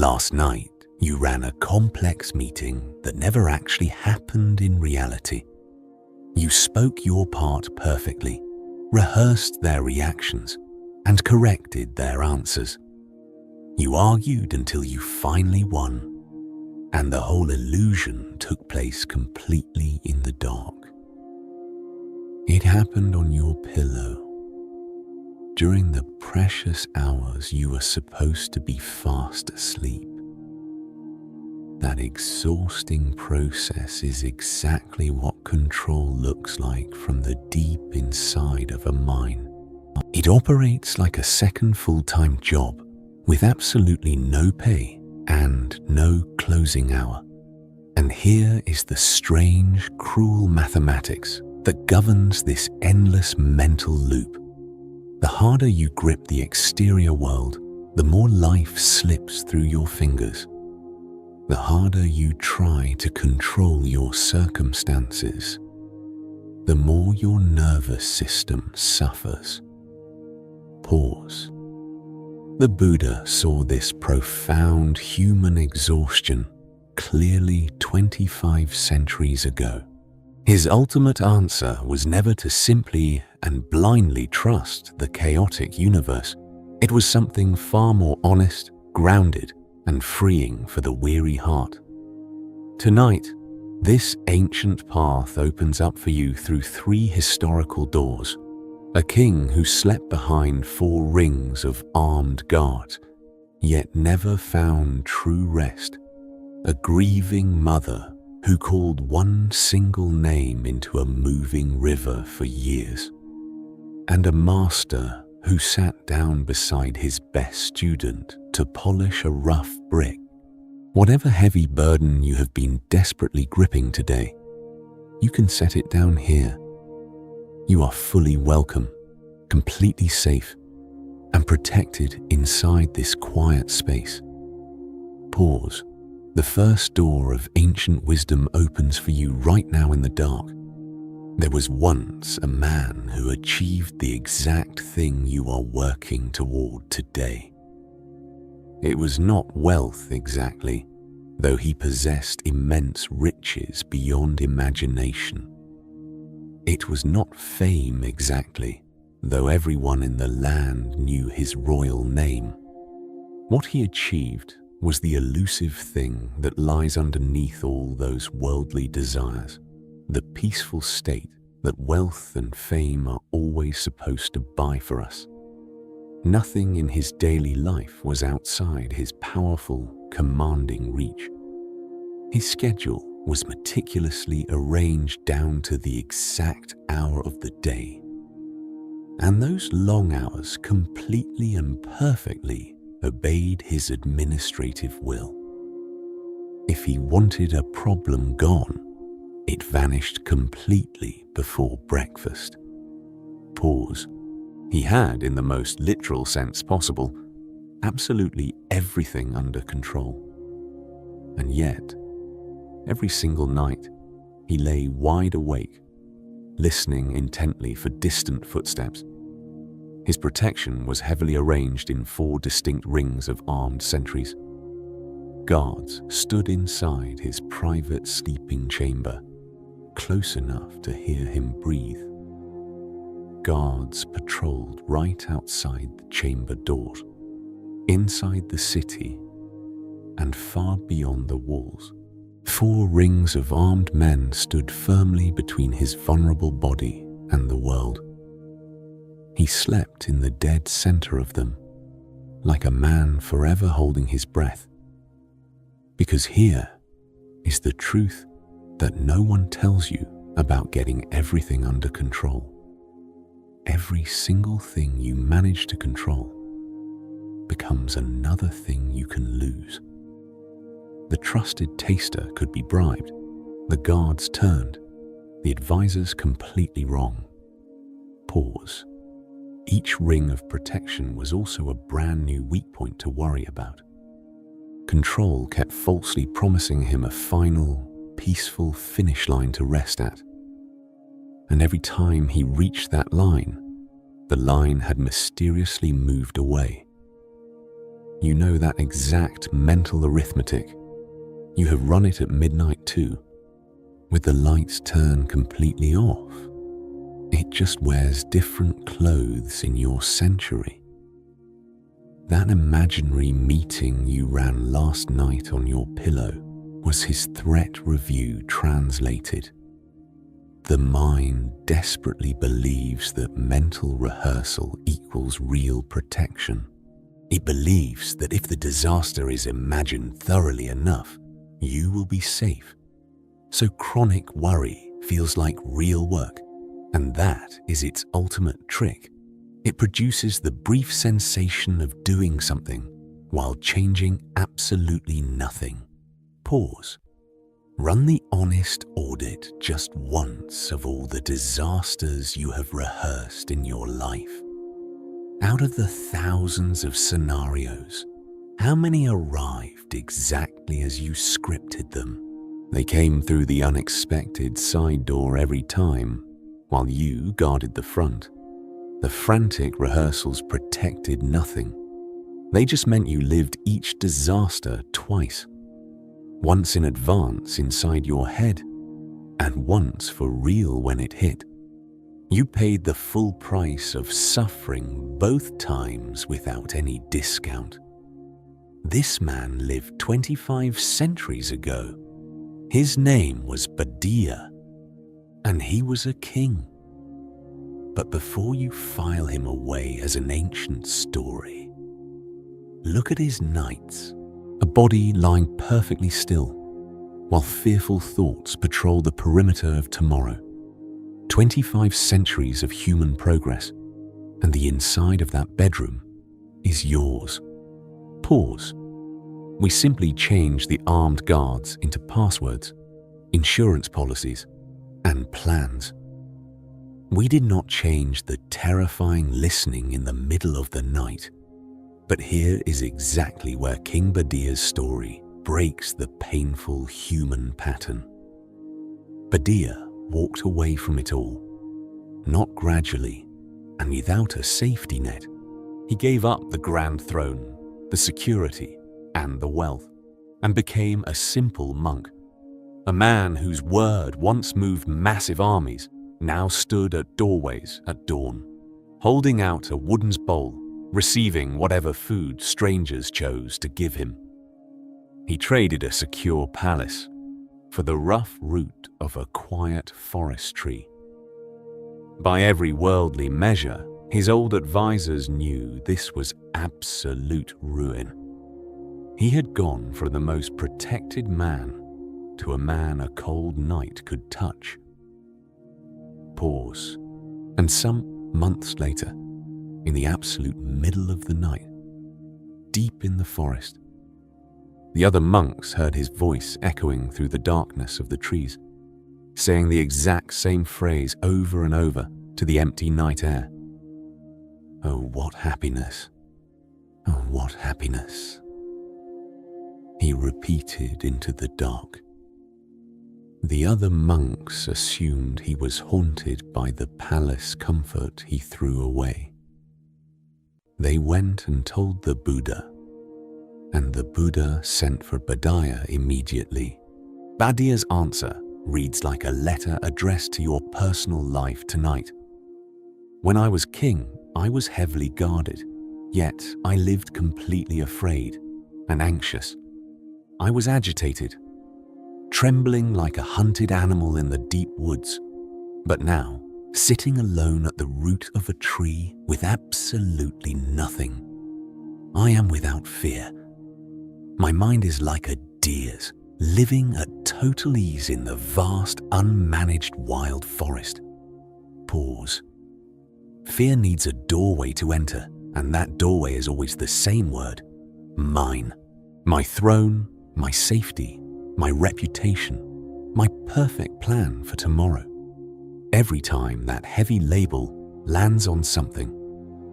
Last night, you ran a complex meeting that never actually happened in reality. You spoke your part perfectly, rehearsed their reactions, and corrected their answers. You argued until you finally won, and the whole illusion took place completely in the dark. It happened on your pillow, during the precious hours you were supposed to be fast asleep. That exhausting process is exactly what control looks like from the deep inside of a mine. It operates like a second full-time job with absolutely no pay and no closing hour. And here is the strange, cruel mathematics that governs this endless mental loop. The harder you grip the exterior world, the more life slips through your fingers. The harder you try to control your circumstances, the more your nervous system suffers. Pause. The Buddha saw this profound human exhaustion clearly 25 centuries ago. His ultimate answer was never to simply and blindly trust the chaotic universe. It was something far more honest, grounded, and freeing for the weary heart. Tonight, this ancient path opens up for you through 3 historical doors. A king who slept behind 4 rings of armed guards, yet never found true rest. A grieving mother who called one single name into a moving river for years. And a master who sat down beside his best student to polish a rough brick. Whatever heavy burden you have been desperately gripping today, you can set it down here. You are fully welcome, completely safe, and protected inside this quiet space. Pause. The first door of ancient wisdom opens for you right now in the dark. There was once a man who achieved the exact thing you are working toward today. It was not wealth exactly, though he possessed immense riches beyond imagination. It was not fame exactly, though everyone in the land knew his royal name. What he achieved was the elusive thing that lies underneath all those worldly desires. The peaceful state that wealth and fame are always supposed to buy for us. Nothing in his daily life was outside his powerful, commanding reach. His schedule was meticulously arranged down to the exact hour of the day. And those long hours completely and perfectly obeyed his administrative will. If he wanted a problem gone, it vanished completely before breakfast. Pause. He had, in the most literal sense possible, absolutely everything under control. And yet, every single night, he lay wide awake, listening intently for distant footsteps. His protection was heavily arranged in 4 distinct rings of armed sentries. Guards stood inside his private sleeping chamber, close enough to hear him breathe. Guards patrolled right outside the chamber doors, inside the city, and far beyond the walls. 4 rings of armed men stood firmly between his vulnerable body and the world. He slept in the dead center of them, like a man forever holding his breath. Because here is the truth that no one tells you about getting everything under control. Every single thing you manage to control becomes another thing you can lose. The trusted taster could be bribed, the guards turned, the advisors completely wrong. Pause. Each ring of protection was also a brand new weak point to worry about. Control kept falsely promising him a final, peaceful finish line to rest at. And every time he reached that line, the line had mysteriously moved away. You know that exact mental arithmetic. You have run it at midnight too, with the lights turned completely off. It just wears different clothes in your century. That imaginary meeting you ran last night on your pillow was his threat review translated. The mind desperately believes that mental rehearsal equals real protection. It believes that if the disaster is imagined thoroughly enough, you will be safe. So chronic worry feels like real work, and that is its ultimate trick. It produces the brief sensation of doing something while changing absolutely nothing. Pause. Run the honest audit just once of all the disasters you have rehearsed in your life. Out of the thousands of scenarios, how many arrived exactly as you scripted them? They came through the unexpected side door every time, while you guarded the front. The frantic rehearsals protected nothing. They just meant you lived each disaster twice. Once in advance inside your head, and once for real when it hit. You paid the full price of suffering both times without any discount. This man lived 25 centuries ago. His name was Baddiya, and he was a king. But before you file him away as an ancient story, look at his nights, a body lying perfectly still, while fearful thoughts patrol the perimeter of tomorrow. 25 centuries of human progress, and the inside of that bedroom is yours. Pause. We simply change the armed guards into passwords, insurance policies, and plans. We did not change the terrifying listening in the middle of the night, but here is exactly where King Baddiya's story breaks the painful human pattern. Baddiya walked away from it all, not gradually and without a safety net. He gave up the grand throne, the security, and the wealth, and became a simple monk. A man whose word once moved massive armies now stood at doorways at dawn, holding out a wooden bowl, receiving whatever food strangers chose to give him. He traded a secure palace for the rough root of a quiet forest tree. By every worldly measure, his old advisors knew this was absolute ruin. He had gone from the most protected man to a man a cold night could touch. Pause. And some months later, in the absolute middle of the night, deep in the forest, the other monks heard his voice echoing through the darkness of the trees, saying the exact same phrase over and over to the empty night air. Oh, what happiness! Oh, what happiness! He repeated into the dark. The other monks assumed he was haunted by the palace comfort he threw away. They went and told the Buddha, and the Buddha sent for Baddiya immediately. Baddiya's answer reads like a letter addressed to your personal life tonight. When I was king, I was heavily guarded, yet I lived completely afraid and anxious. I was agitated, trembling like a hunted animal in the deep woods. But now, sitting alone at the root of a tree with absolutely nothing, I am without fear. My mind is like a deer's, living at total ease in the vast, unmanaged wild forest. Pause. Fear needs a doorway to enter, and that doorway is always the same word: mine. My throne, my safety, my reputation, my perfect plan for tomorrow. Every time that heavy label lands on something,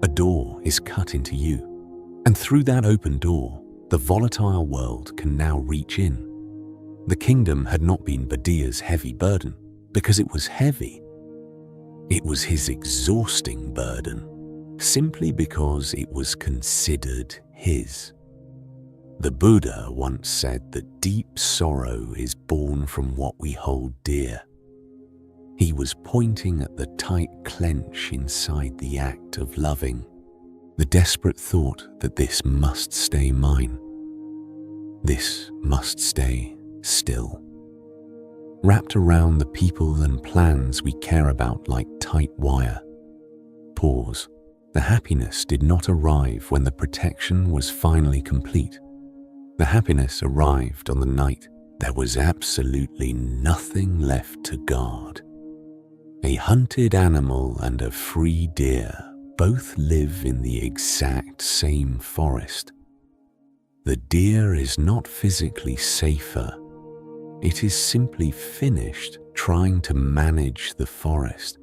a door is cut into you. And through that open door, the volatile world can now reach in. The kingdom had not been Baddiya's heavy burden because it was heavy. It was his exhausting burden simply because it was considered his. The Buddha once said that deep sorrow is born from what we hold dear. He was pointing at the tight clench inside the act of loving, the desperate thought that this must stay mine. This must stay still. Wrapped around the people and plans we care about like tight wire. Pause. The happiness did not arrive when the protection was finally complete. The happiness arrived on the night there was absolutely nothing left to guard. A hunted animal and a free deer both live in the exact same forest. The deer is not physically safer. It is simply finished trying to manage the forest.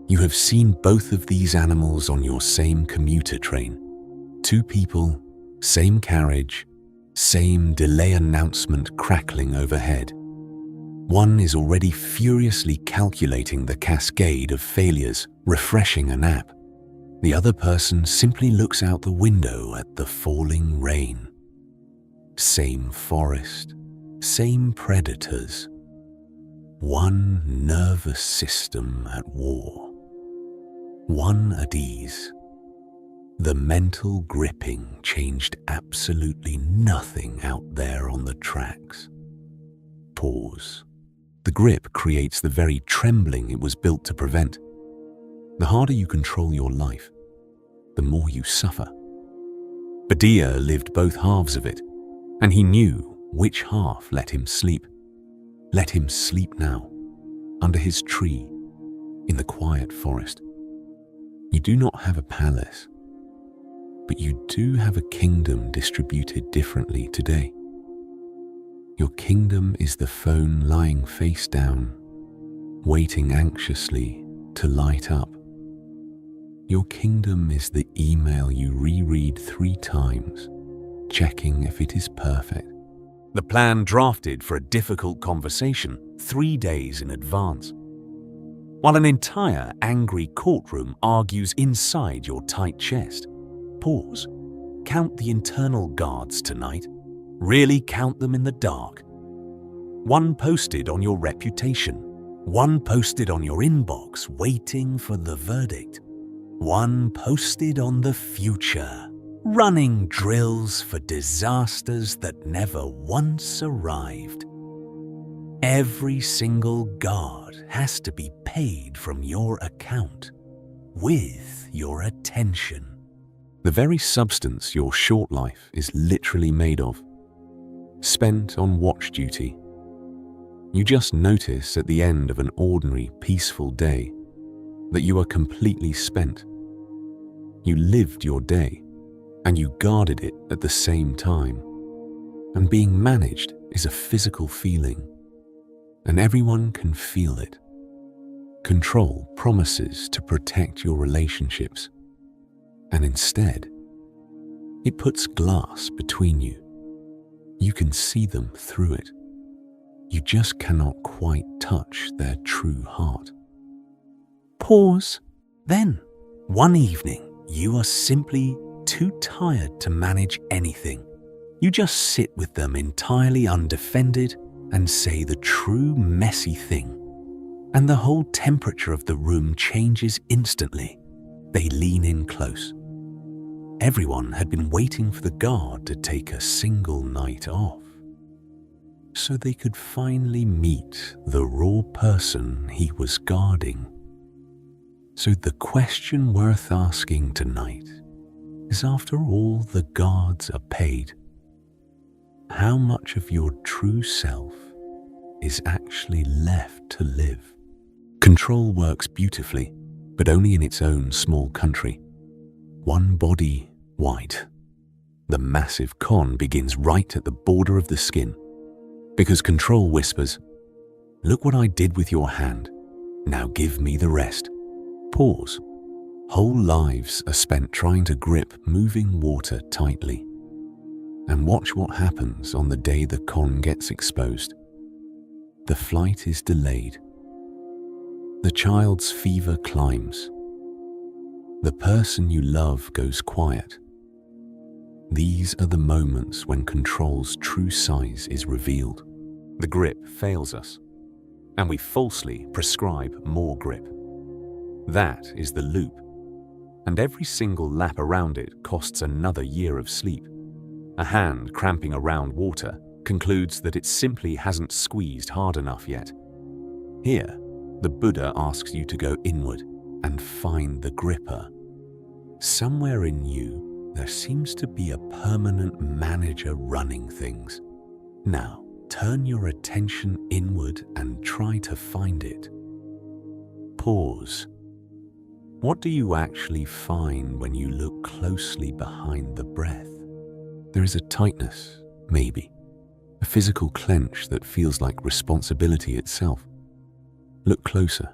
You have seen both of these animals on your same commuter train. Two people, same carriage, same delay announcement crackling overhead. One is already furiously calculating the cascade of failures, refreshing an app. The other person simply looks out the window at the falling rain. Same forest, same predators. One nervous system at war. One at ease. The mental gripping changed absolutely nothing out there on the tracks. Pause. The grip creates the very trembling it was built to prevent. The harder you control your life, the more you suffer. Baddiya lived both halves of it, and he knew which half let him sleep. Let him sleep now, under his tree, in the quiet forest. You do not have a palace, but you do have a kingdom distributed differently today. Your kingdom is the phone lying face down, waiting anxiously to light up. Your kingdom is the email you reread 3 times, checking if it is perfect. The plan drafted for a difficult conversation 3 days in advance. While an entire angry courtroom argues inside your tight chest. Pause. Count the internal guards tonight. Really count them in the dark. One posted on your reputation. One posted on your inbox waiting for the verdict. One posted on the future. Running drills for disasters that never once arrived. Every single guard has to be paid from your account, with your attention. The very substance your short life is literally made of. Spent on watch duty. You just notice at the end of an ordinary, peaceful day that you are completely spent. You lived your day, and you guarded it at the same time. And being managed is a physical feeling, and everyone can feel it. Control promises to protect your relationships, and instead, it puts glass between you. You can see them through it. You just cannot quite touch their true heart. Pause. Then, one evening, you are simply too tired to manage anything. You just sit with them entirely undefended and say the true messy thing. And the whole temperature of the room changes instantly. They lean in close. Everyone had been waiting for the guard to take a single night off, so they could finally meet the raw person he was guarding. So the question worth asking tonight is, after all the guards are paid, how much of your true self is actually left to live? Control works beautifully, but only in its own small country. One body wide. The massive con begins right at the border of the skin, because control whispers, "Look what I did with your hand. Now give me the rest." Pause. Whole lives are spent trying to grip moving water tightly. And watch what happens on the day the con gets exposed. The flight is delayed. The child's fever climbs. The person you love goes quiet. These are the moments when control's true size is revealed. The grip fails us, and we falsely prescribe more grip. That is the loop, and every single lap around it costs another year of sleep. A hand cramping around water concludes that it simply hasn't squeezed hard enough yet. Here, the Buddha asks you to go inward and find the gripper. Somewhere in you, there seems to be a permanent manager running things. Now, turn your attention inward and try to find it. Pause. What do you actually find when you look closely behind the breath? There is a tightness, maybe, a physical clench that feels like responsibility itself. Look closer,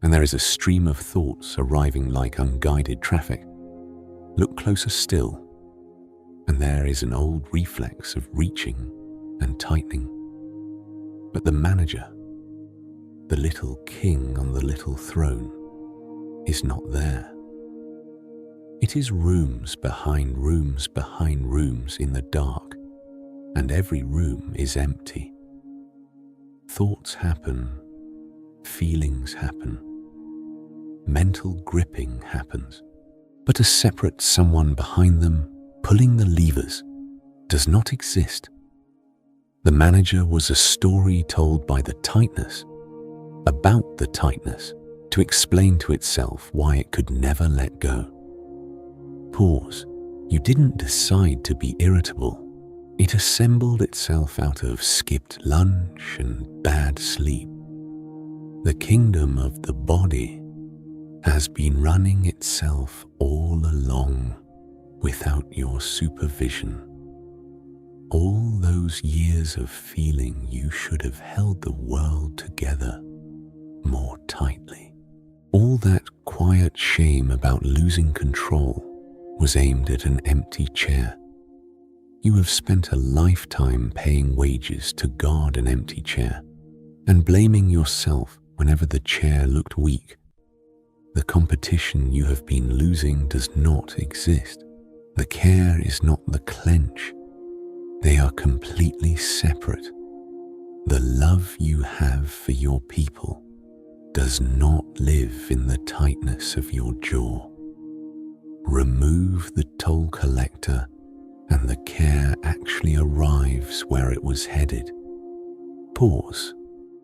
and there is a stream of thoughts arriving like unguided traffic. Look closer still, and there is an old reflex of reaching and tightening. But the manager, the little king on the little throne, is not there. It is rooms behind rooms behind rooms in the dark, and every room is empty. Thoughts happen, feelings happen, mental gripping happens, but a separate someone behind them pulling the levers does not exist. The manager was a story told by the tightness, about the tightness, to explain to itself why it could never let go. Pause. You didn't decide to be irritable. It assembled itself out of skipped lunch and bad sleep. The kingdom of the body has been running itself all along without your supervision. All those years of feeling you should have held the world together more tightly. All that quiet shame about losing control was aimed at an empty chair. You have spent a lifetime paying wages to guard an empty chair and blaming yourself whenever the chair looked weak. The competition you have been losing does not exist. The care is not the clench. They are completely separate. The love you have for your people does not live in the tightness of your jaw. Remove the toll collector and the care actually arrives where it was headed. Pause.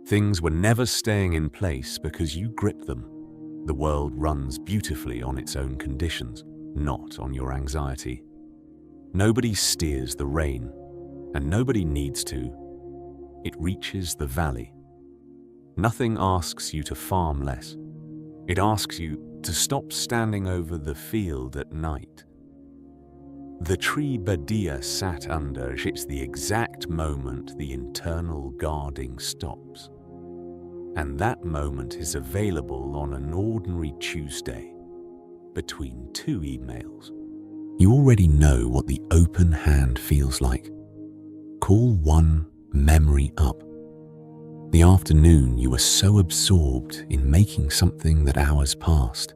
Things were never staying in place because you gripped them. The world runs beautifully on its own conditions, not on your anxiety. Nobody steers the rain, and nobody needs to. It reaches the valley. Nothing asks you to farm less. It asks you to stop standing over the field at night. The tree Baddiya sat under is the exact moment the internal guarding stops. And that moment is available on an ordinary Tuesday, between 2 emails. You already know what the open hand feels like. Call one memory up. The afternoon you were so absorbed in making something that hours passed.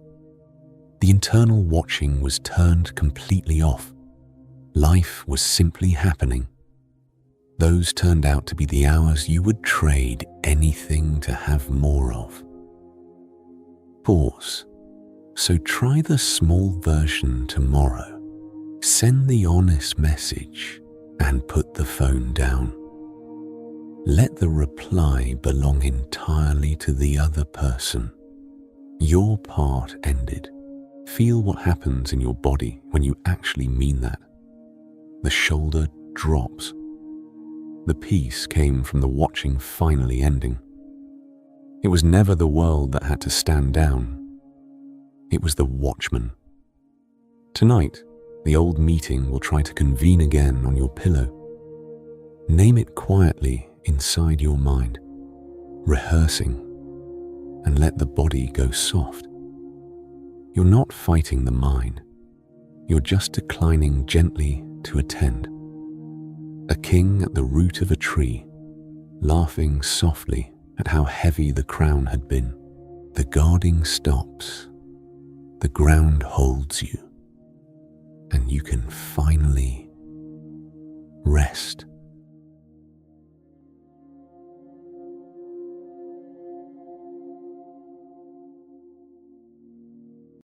The internal watching was turned completely off. Life was simply happening. Those turned out to be the hours you would trade anything to have more of. Pause. So try the small version tomorrow. Send the honest message and put the phone down. Let the reply belong entirely to the other person. Your part ended. Feel what happens in your body when you actually mean that. The shoulder drops. The peace came from the watching finally ending. It was never the world that had to stand down. It was the watchman. Tonight, the old meeting will try to convene again on your pillow. Name it quietly inside your mind, rehearsing, and let the body go soft. You're not fighting the mind. You're just declining gently to attend. A king at the root of a tree, laughing softly at how heavy the crown had been. The guarding stops. The ground holds you. and you can finally rest